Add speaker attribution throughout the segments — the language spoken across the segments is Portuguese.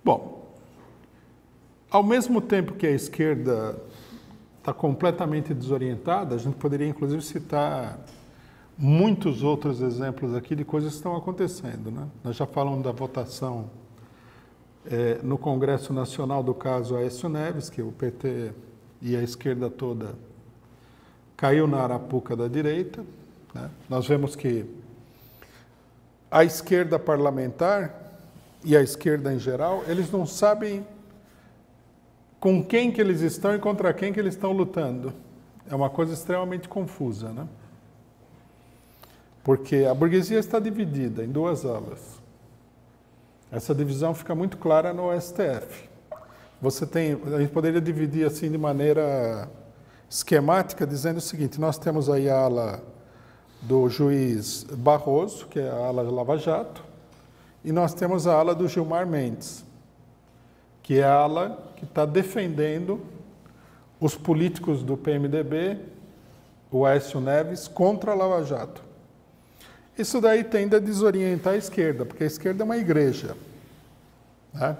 Speaker 1: Bom, ao mesmo tempo que a esquerda está completamente desorientada, a gente poderia inclusive citar muitos outros exemplos aqui de coisas que estão acontecendo, né? Nós já falamos da votação no Congresso Nacional do caso Aécio Neves, que o PT e a esquerda toda caiu na arapuca da direita, né? Nós vemos que a esquerda parlamentar e a esquerda em geral, eles não sabem com quem que eles estão e contra quem que eles estão lutando. É uma coisa extremamente confusa, né? Porque a burguesia está dividida em duas alas. Essa divisão fica muito clara no STF. A gente poderia dividir assim de maneira esquemática, dizendo o seguinte: nós temos aí a ala do juiz Barroso, que é a ala de Lava Jato, e nós temos a ala do Gilmar Mendes, que é a ala que está defendendo os políticos do PMDB, o Aécio Neves, contra a Lava Jato. Isso daí tende a desorientar a esquerda, porque a esquerda é uma igreja, né?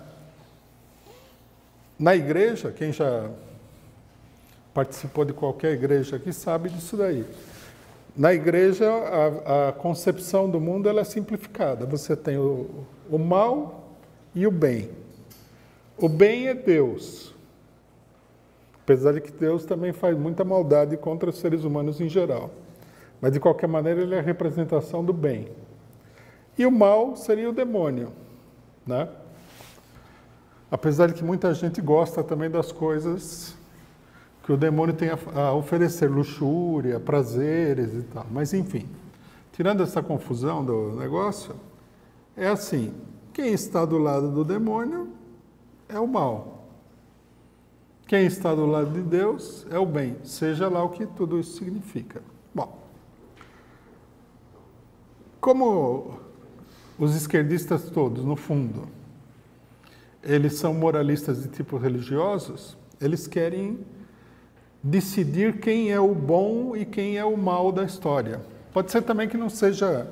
Speaker 1: Na igreja, quem já participou de qualquer igreja aqui sabe disso daí. Na igreja, a concepção do mundo ela é simplificada. Você tem o mal e o bem. O bem é Deus, apesar de que Deus também faz muita maldade contra os seres humanos em geral. Mas, de qualquer maneira, ele é a representação do bem. E o mal seria o demônio, né? Apesar de que muita gente gosta também das coisas que o demônio tem a oferecer, luxúria, prazeres e tal. Mas, enfim, tirando essa confusão do negócio, é assim: quem está do lado do demônio é o mal. Quem está do lado de Deus é o bem, seja lá o que tudo isso significa. Bom, como os esquerdistas todos, no fundo, eles são moralistas de tipo religiosos, eles querem decidir quem é o bom e quem é o mal da história. Pode ser também que não seja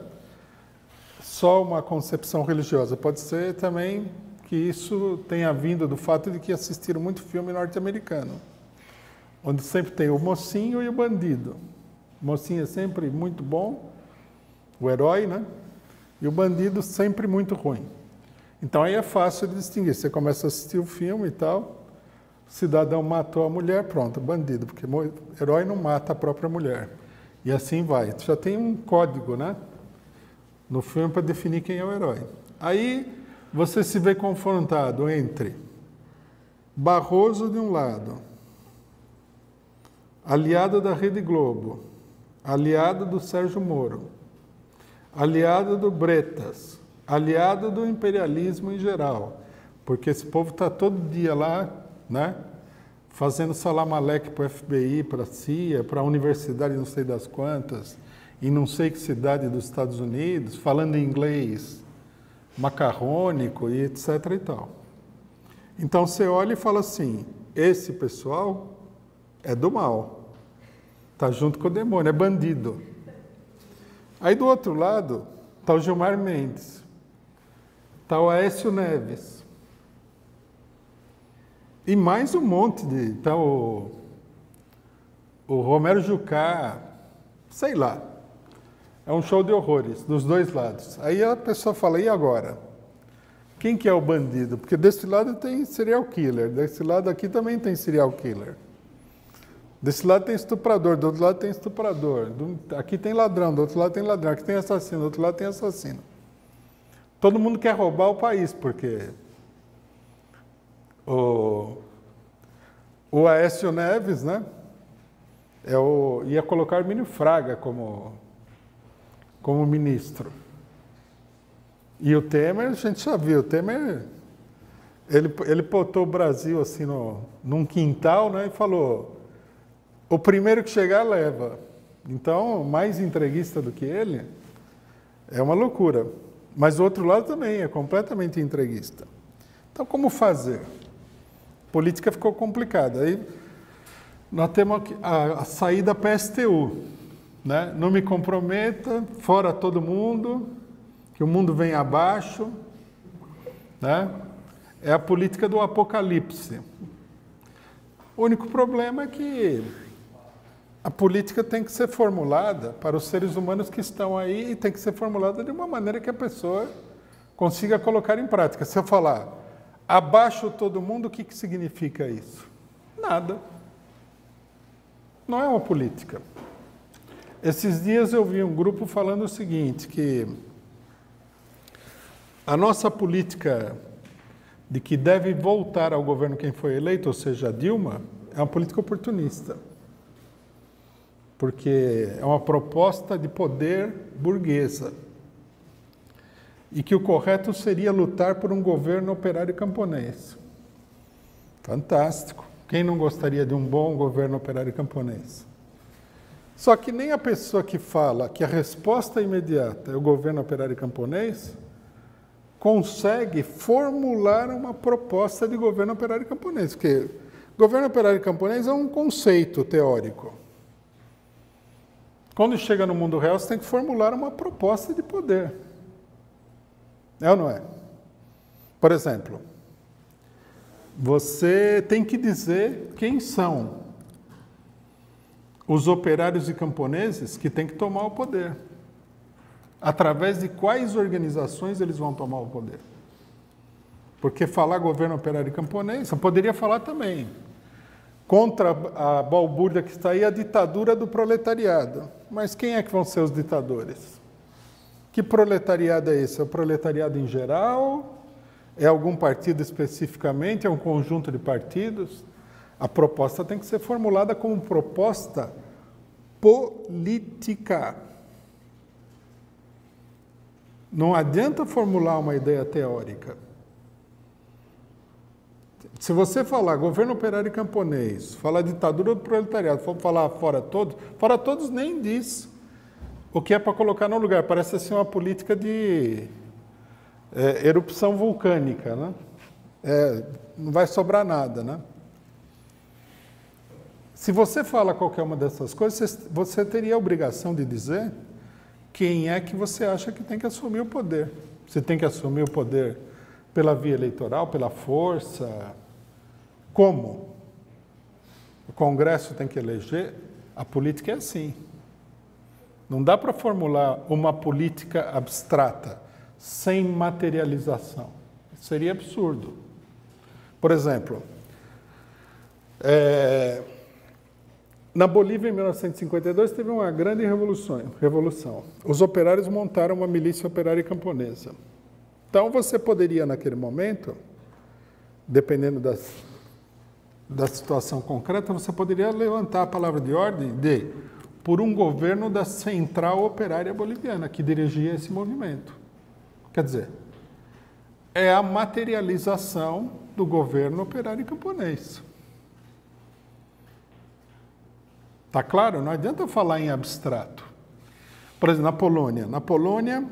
Speaker 1: só uma concepção religiosa, pode ser também que isso tenha vindo do fato de que assistiram muito filme norte-americano, onde sempre tem o mocinho e o bandido. O mocinho é sempre muito bom, o herói, né? E o bandido sempre muito ruim. Então aí é fácil de distinguir. Você começa a assistir o filme e tal, o cidadão matou a mulher, pronto, bandido, porque o herói não mata a própria mulher. E assim vai. Já tem um código, né? No filme para definir quem é o herói. Aí você se vê confrontado entre Barroso de um lado, aliado da Rede Globo, aliado do Sérgio Moro, aliado do Bretas, aliado do imperialismo em geral, porque esse povo está todo dia lá, né, fazendo salamaleque para o FBI, para a CIA, para a universidade não sei das quantas, em não sei que cidade dos Estados Unidos, falando inglês macarrônico e etc. e tal. Então você olha e fala assim: esse pessoal é do mal, está junto com o demônio, é bandido. Aí do outro lado está o Gilmar Mendes, está o Aécio Neves, e mais um monte de... Está o Romero Jucá, sei lá. É um show de horrores, dos dois lados. Aí a pessoa fala: e agora? Quem que é o bandido? Porque desse lado tem serial killer, desse lado aqui também tem serial killer. Desse lado tem estuprador, do outro lado tem estuprador. Aqui tem ladrão, do outro lado tem ladrão. Aqui tem assassino, do outro lado tem assassino. Todo mundo quer roubar o país, porque o Aécio Neves, né, ia colocar Armínio Fraga como ministro. E o Temer, a gente já viu, o Temer, ele botou o Brasil assim num quintal, né, e falou: o primeiro que chegar leva. Então, mais entreguista do que ele é uma loucura. Mas o outro lado também é completamente entreguista. Então, como fazer? A política ficou complicada. Aí nós temos a saída PSTU, né? Não me comprometa, fora todo mundo, que o mundo vem abaixo, né? É a política do apocalipse. O único problema é que a política tem que ser formulada para os seres humanos que estão aí e tem que ser formulada de uma maneira que a pessoa consiga colocar em prática. Se eu falar, abaixo todo mundo, o que significa isso? Nada. Não é uma política. Esses dias eu vi um grupo falando o seguinte, que a nossa política de que deve voltar ao governo quem foi eleito, ou seja, a Dilma, é uma política oportunista. Porque é uma proposta de poder burguesa. E que o correto seria lutar por um governo operário camponês. Fantástico. Quem não gostaria de um bom governo operário camponês? Só que nem a pessoa que fala que a resposta imediata é o governo operário camponês consegue formular uma proposta de governo operário camponês. Porque governo operário camponês é um conceito teórico. Quando chega no mundo real, você tem que formular uma proposta de poder. É ou não é? Por exemplo, você tem que dizer quem são os operários e camponeses que têm que tomar o poder. Através de quais organizações eles vão tomar o poder. Porque falar governo operário e camponês, você poderia falar também contra a balbúrdia que está aí, a ditadura do proletariado. Mas quem é que vão ser os ditadores? Que proletariado é esse? É o proletariado em geral? É algum partido especificamente? É um conjunto de partidos? A proposta tem que ser formulada como proposta política. Não adianta formular uma ideia teórica. Se você falar governo operário e camponês, falar ditadura do proletariado, for falar fora todos nem diz o que é para colocar no lugar. Parece assim uma política de erupção vulcânica, né? Não vai sobrar nada, né? Se você fala qualquer uma dessas coisas, você teria a obrigação de dizer quem é que você acha que tem que assumir o poder. Você tem que assumir o poder pela via eleitoral, pela força. Como? O Congresso tem que eleger? A política é assim. Não dá para formular uma política abstrata, sem materialização. Isso seria absurdo. Por exemplo, na Bolívia, em 1952, teve uma grande revolução. Os operários montaram uma milícia operária e camponesa. Então, você poderia, naquele momento, dependendo da situação concreta, você poderia levantar a palavra de ordem por um governo da Central Operária Boliviana, que dirigia esse movimento. Quer dizer, é a materialização do governo operário e camponês. Está claro? Não adianta falar em abstrato. Por exemplo, na Polônia,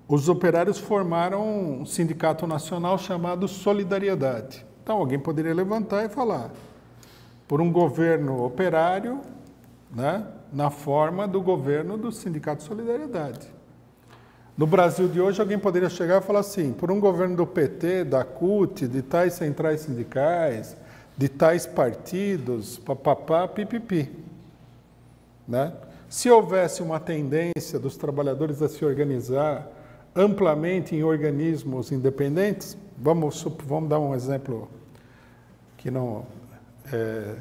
Speaker 1: os operários formaram um sindicato nacional chamado Solidariedade. Então, alguém poderia levantar e falar por um governo operário, né, na forma do governo do Sindicato Solidariedade. No Brasil de hoje, alguém poderia chegar e falar assim, por um governo do PT, da CUT, de tais centrais sindicais, de tais partidos, papapá, pipipi. Né? Se houvesse uma tendência dos trabalhadores a se organizar amplamente em organismos independentes, vamos dar um exemplo que não é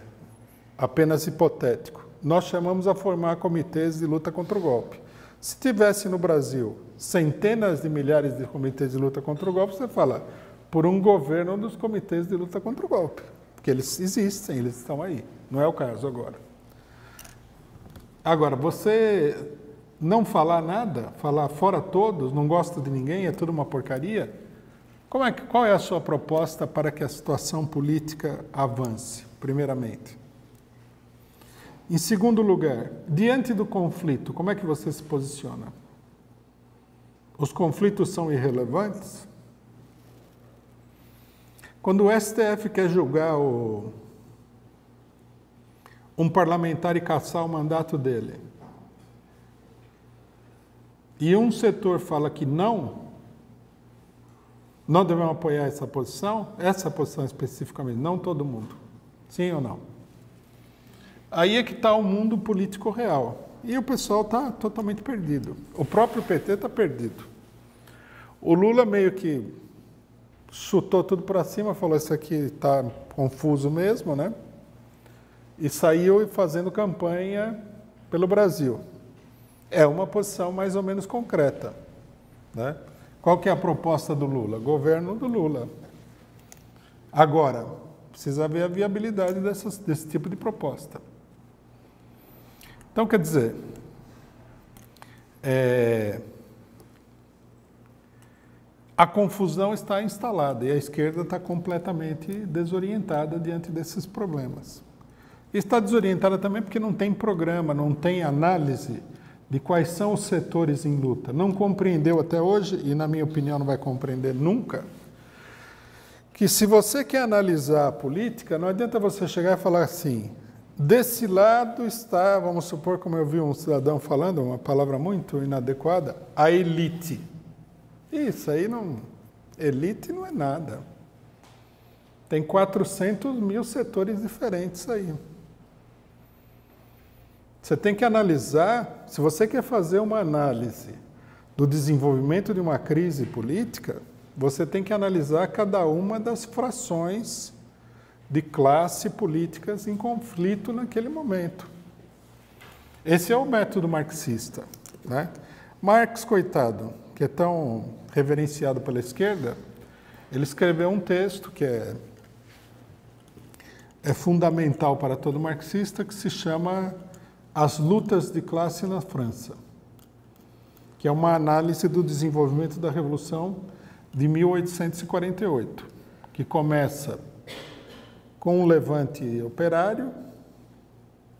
Speaker 1: apenas hipotético. Nós chamamos a formar comitês de luta contra o golpe. Se tivesse no Brasil centenas de milhares de comitês de luta contra o golpe, você fala por um governo dos comitês de luta contra o golpe, porque eles existem, eles estão aí. Não é o caso agora. Agora, você não falar falar fora todos, não gosta de ninguém, é tudo uma porcaria, qual é a sua proposta para que a situação política avance, primeiramente? Em segundo lugar, diante do conflito, como é que você se posiciona? Os conflitos são irrelevantes? Quando o STF quer julgar um parlamentar e cassar o mandato dele, e um setor fala que não, Não devemos apoiar essa posição especificamente, não todo mundo. Sim ou não? Aí é que está o mundo político real. E o pessoal está totalmente perdido. O próprio PT está perdido. O Lula meio que chutou tudo para cima, falou isso aqui está confuso mesmo, né? E saiu fazendo campanha pelo Brasil. É uma posição mais ou menos concreta, né? Qual que é a proposta do Lula? Governo do Lula. Agora, precisa ver a viabilidade desse tipo de proposta. Então, quer dizer, a confusão está instalada e a esquerda está completamente desorientada diante desses problemas. E está desorientada também porque não tem programa, não tem análise de quais são os setores em luta. Não compreendeu até hoje, e na minha opinião não vai compreender nunca, que se você quer analisar a política, não adianta você chegar e falar assim, desse lado está, vamos supor, como eu vi um cidadão falando, uma palavra muito inadequada, a elite. Isso aí não... Elite não é nada. Tem 400 mil setores diferentes aí. Você tem que analisar, se você quer fazer uma análise do desenvolvimento de uma crise política, você tem que analisar cada uma das frações de classe políticas em conflito naquele momento. Esse é o método marxista, né? Marx, coitado, que é tão reverenciado pela esquerda, ele escreveu um texto que é fundamental para todo marxista, que se chama As Lutas de Classe na França, que é uma análise do desenvolvimento da Revolução de 1848, que começa com o levante operário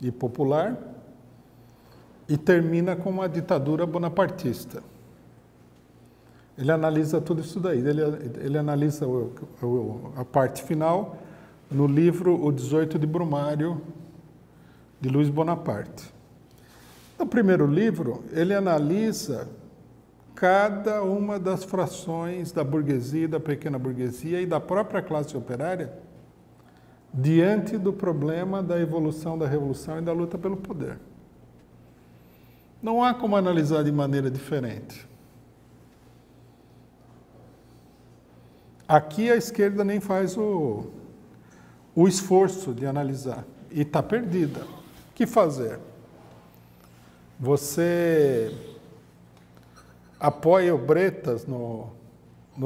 Speaker 1: e popular e termina com a ditadura bonapartista. Ele analisa tudo isso daí, ele analisa a parte final no livro O 18 de Brumário, de Luiz Bonaparte. No primeiro livro, ele analisa cada uma das frações da burguesia, da pequena burguesia e da própria classe operária diante do problema da evolução da revolução e da luta pelo poder. Não há como analisar de maneira diferente. Aqui a esquerda nem faz o esforço de analisar e está perdida. O que fazer? Você apoia o Bretas no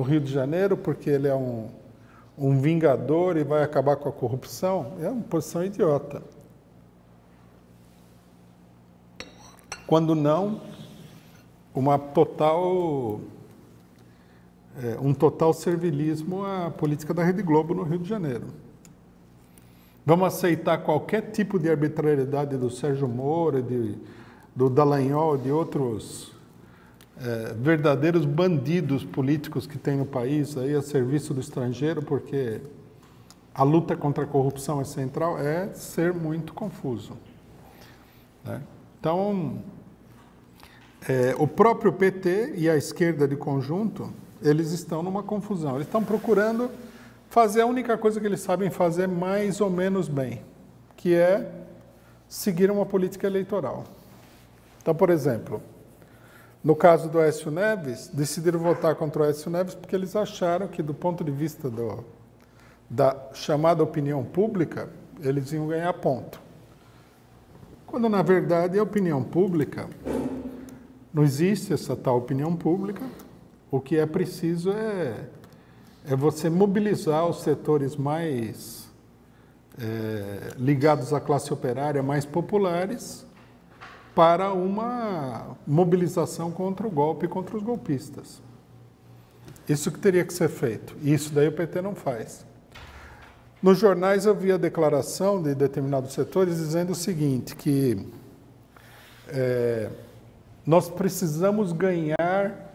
Speaker 1: Rio de Janeiro porque ele é um vingador e vai acabar com a corrupção? É uma posição idiota. Quando não, um total servilismo à política da Rede Globo no Rio de Janeiro. Vamos aceitar qualquer tipo de arbitrariedade do Sérgio Moro, do Dallagnol, de outros verdadeiros bandidos políticos que tem no país aí a serviço do estrangeiro, porque a luta contra a corrupção é central, é ser muito confuso, né? Então, o próprio PT e a esquerda de conjunto, eles estão numa confusão. Eles estão procurando fazer a única coisa que eles sabem fazer mais ou menos bem, que é seguir uma política eleitoral. Então, por exemplo, no caso do Aécio Neves, decidiram votar contra o Aécio Neves porque eles acharam que, do ponto de vista da chamada opinião pública, eles iam ganhar ponto. Quando, na verdade, a opinião pública, não existe essa tal opinião pública. O que é preciso é você mobilizar os setores mais ligados à classe operária, mais populares, para uma mobilização contra o golpe e contra os golpistas. Isso que teria que ser feito. E isso daí o PT não faz. Nos jornais eu vi a declaração de determinados setores dizendo o seguinte, que nós precisamos ganhar...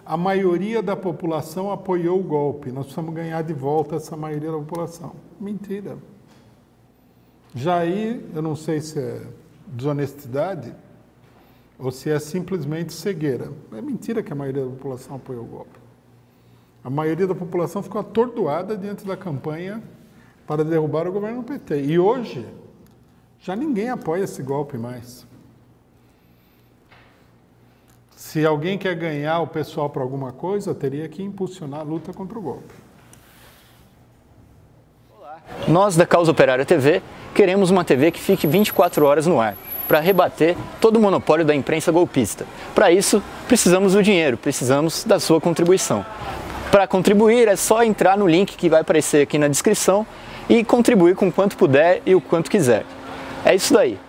Speaker 1: A maioria da população apoiou o golpe. Nós precisamos ganhar de volta essa maioria da população. Mentira. Já aí, eu não sei se é desonestidade ou se é simplesmente cegueira. É mentira que a maioria da população apoiou o golpe. A maioria da população ficou atordoada diante da campanha para derrubar o governo PT. E hoje, já ninguém apoia esse golpe mais. Se alguém quer ganhar o pessoal para alguma coisa, teria que impulsionar a luta contra o golpe.
Speaker 2: Nós, da Causa Operária TV, queremos uma TV que fique 24 horas no ar, para rebater todo o monopólio da imprensa golpista. Para isso, precisamos do dinheiro, precisamos da sua contribuição. Para contribuir, é só entrar no link que vai aparecer aqui na descrição e contribuir com o quanto puder e o quanto quiser. É isso daí.